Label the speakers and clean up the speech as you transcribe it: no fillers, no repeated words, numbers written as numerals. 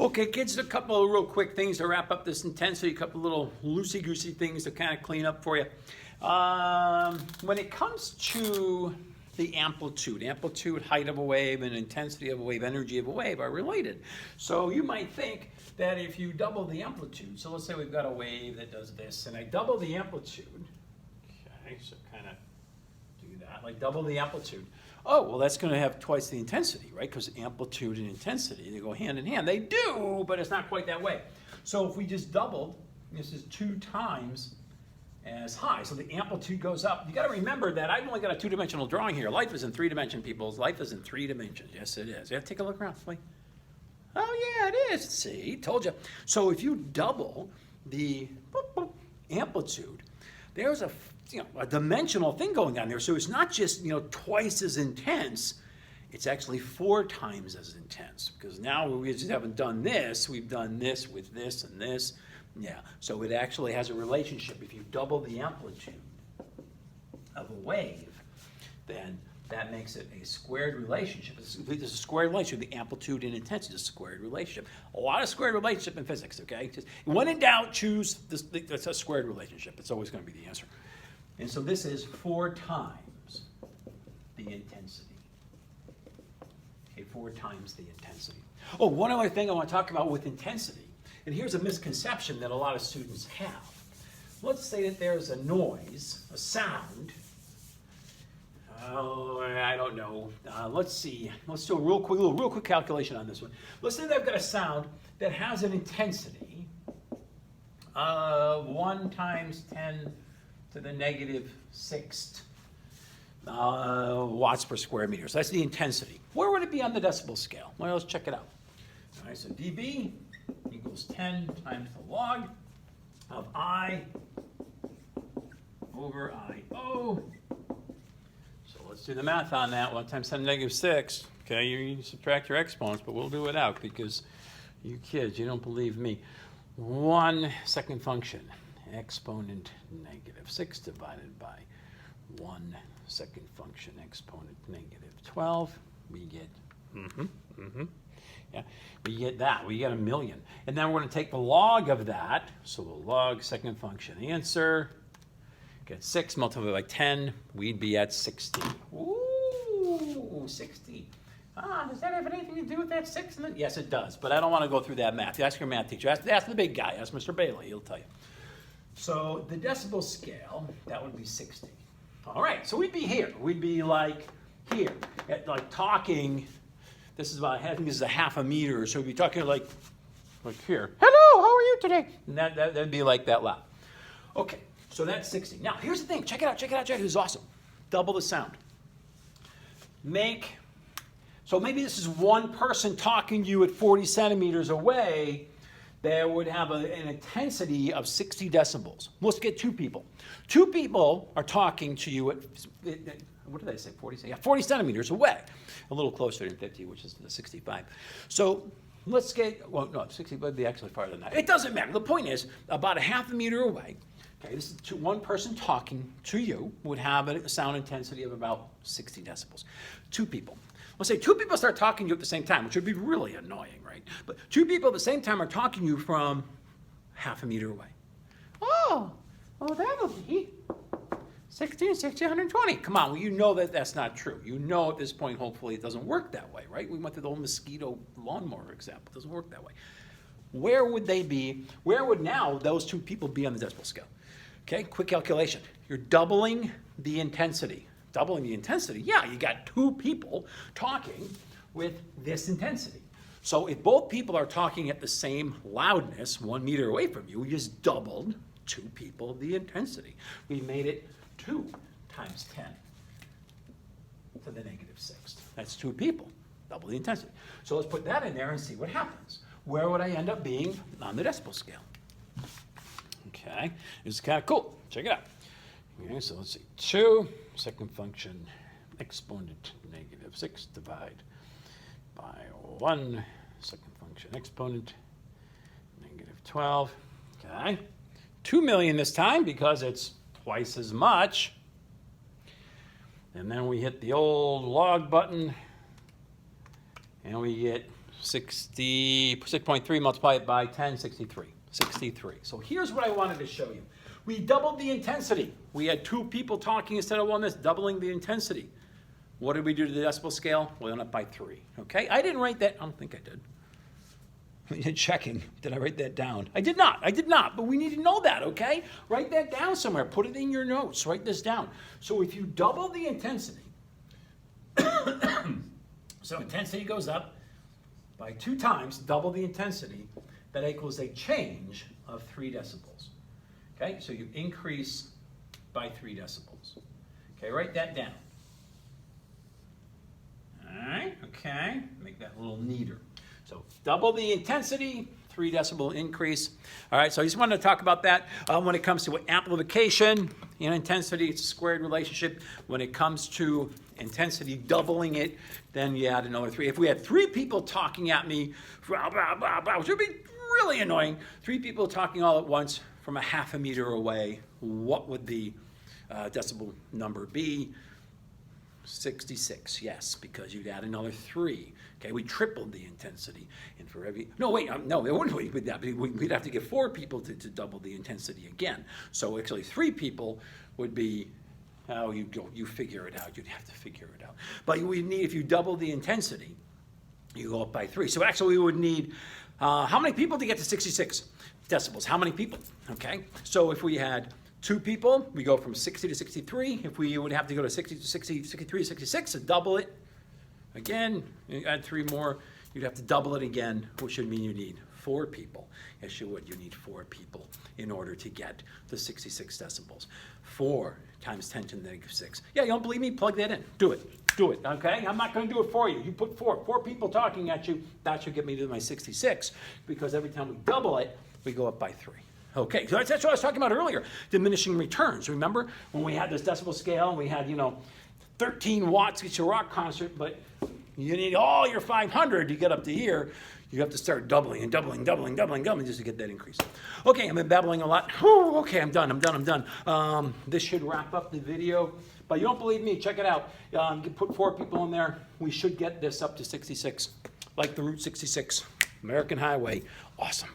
Speaker 1: Okay, kids, a couple of real quick things to wrap up this intensity, a couple of little loosey-goosey things to kind of clean up for you. When it comes to the amplitude, height of a wave, and intensity of a wave, energy of a wave are related. So you might think that if you double the amplitude, so let's say we've got a wave that does this, and I double the amplitude, okay, so kind of do that, like double the amplitude. Oh, well, that's going to have twice the intensity, right? Because amplitude and intensity, they go hand in hand. They do, but it's not quite that way. So if we just doubled, this is 2 times as high. So the amplitude goes up. You got to remember that I've only got a 2-dimensional drawing here. Life is in 3 dimensions, people. Life is in 3 dimensions. Yes, it is. You have to take a look around. Wait. Oh, yeah, it is. See, told you. So if you double the amplitude, there's a dimensional thing going on there. So it's not just, twice as intense. It's actually 4 times as intense, because now we just haven't done this. We've done this with this and this. Yeah, so it actually has a relationship. If you double the amplitude of a wave, then that makes it a squared relationship. It's a squared relationship. The amplitude and intensity is a squared relationship. A lot of squared relationship in physics, okay? Just when in doubt, choose this. That's a squared relationship. It's always going to be the answer. And so this is 4 times the intensity. Okay, 4 times the intensity. Oh, one other thing I want to talk about with intensity, and here's a misconception that a lot of students have. Let's say that there's a noise, a sound. Oh, I don't know. Let's see. Let's do a real quick calculation on this one. Let's say that I've got a sound that has an intensity of 1 times 10 to the negative 6th watts per square meter. So that's the intensity. Where would it be on the decibel scale? Well, let's check it out. All right, so dB equals 10 times the log of I over IO. So let's do the math on that. 1 times 10 to the negative 6. Okay, you subtract your exponents, but we'll do it out because you kids, you don't believe me. 1 second function, exponent negative 6 divided by 1 second function, exponent negative 12. We get, yeah, we get that. We get 1,000,000. And then we're going to take the log of that. So the log second function answer, get 6 multiplied by 10. We'd be at 60. Ooh, 60. Does that have anything to do with that 6? Yes, it does. But I don't want to go through that math. You ask your math teacher. Ask the big guy. Ask Mr. Bailey. He'll tell you. So the decibel scale, that would be 60. All right, so we'd be here. We'd be like here, like talking. This is about, I think this is a half a meter, so we'd be talking like here. Hello, how are you today? And that'd be like that loud. Okay, so that's 60. Now, here's the thing. Check it out. This is awesome. Double the sound. So maybe this is one person talking to you at 40 centimeters away. There would have an intensity of 60 decibels. Let's get 2 people. 2 people are talking to you at, what did I say, 40? Yeah, 40 centimeters away. A little closer than 50, which is the 65. So let's get, well, no, 60 would be actually farther than that. It doesn't matter. The point is, about a half a meter away, okay, this is one person talking to you would have a sound intensity of about 60 decibels. 2 people. Let's say 2 people start talking to you at the same time, which would be really annoying, right? But 2 people at the same time are talking to you from half a meter away. Oh, that'll be 60, 120. Come on, well, you know that that's not true. You know at this point, hopefully, it doesn't work that way, right? We went through the whole mosquito lawnmower example. It doesn't work that way. Where would they be? Where would now those 2 people be on the decibel scale? Okay, quick calculation. You're doubling the intensity. Doubling the intensity, yeah, you got 2 people talking with this intensity. So if both people are talking at the same loudness, 1 meter away from you, we just doubled 2 people the intensity. We made it 2 times 10 to the negative 6th. That's 2 people, double the intensity. So let's put that in there and see what happens. Where would I end up being on the decibel scale? Okay, this is kind of cool. Check it out. Okay, so let's see, 2 second function exponent negative 6 divide by 1 second function exponent negative 12. Okay, 2,000,000 this time because it's twice as much. And then we hit the old log button and we get 6.3 multiplied by 10, 63. 63. So here's what I wanted to show you. We doubled the intensity. We had 2 people talking instead of 1, that's doubling the intensity. What did we do to the decibel scale? We went up by 3. Okay, I didn't write that. I don't think I did. Checking. Did I write that down? I did not. But we need to know that, okay? Write that down somewhere. Put it in your notes. Write this down. So if you double the intensity, so intensity goes up by 2 times, double the intensity, that equals a change of 3 decibels. Okay, so you increase by 3 decibels. Okay, write that down. All right, okay, make that a little neater. So double the intensity, 3 decibel increase. All right, so I just wanted to talk about that. When it comes to amplification and intensity, it's a squared relationship. When it comes to intensity, doubling it, then you add another 3. If we had 3 people talking at me, which would be really annoying, 3 people talking all at once from a half a meter away, what would the decibel number be? 66, yes, because you'd add another 3. Okay, we tripled the intensity. And for every, no, wait, no, it wouldn't be that. We'd have to get 4 people to double the intensity again. So actually 3 people would be, oh, you figure it out. You'd have to figure it out. But we need, if you double the intensity, you go up by 3. So actually we would need, how many people to get to 66 decibels? How many people? Okay, so if we had 2 people, we go from 60 to 63. If we would have to go to 60 to 60, 63 to 66 and double it, again, you add 3 more, you'd have to double it again, which would mean you need 4 people. Yes, you would. You need 4 people in order to get the 66 decibels. 4 times 10 to the negative 6. Yeah, you don't believe me? Plug that in. Do it. Do it, okay? I'm not going to do it for you. You put 4 people talking at you, that should get me to my 66, because every time we double it, we go up by 3. Okay, so that's what I was talking about earlier, diminishing returns. Remember when we had this decibel scale and we had, 13 watts at your rock concert, but you need all your 500 to get up to here. You have to start doubling and doubling just to get that increase. Okay, I've been babbling a lot. Whew, okay, I'm done. This should wrap up the video. But you don't believe me, check it out. You put 4 people in there. We should get this up to 66, like the Route 66 American Highway. Awesome.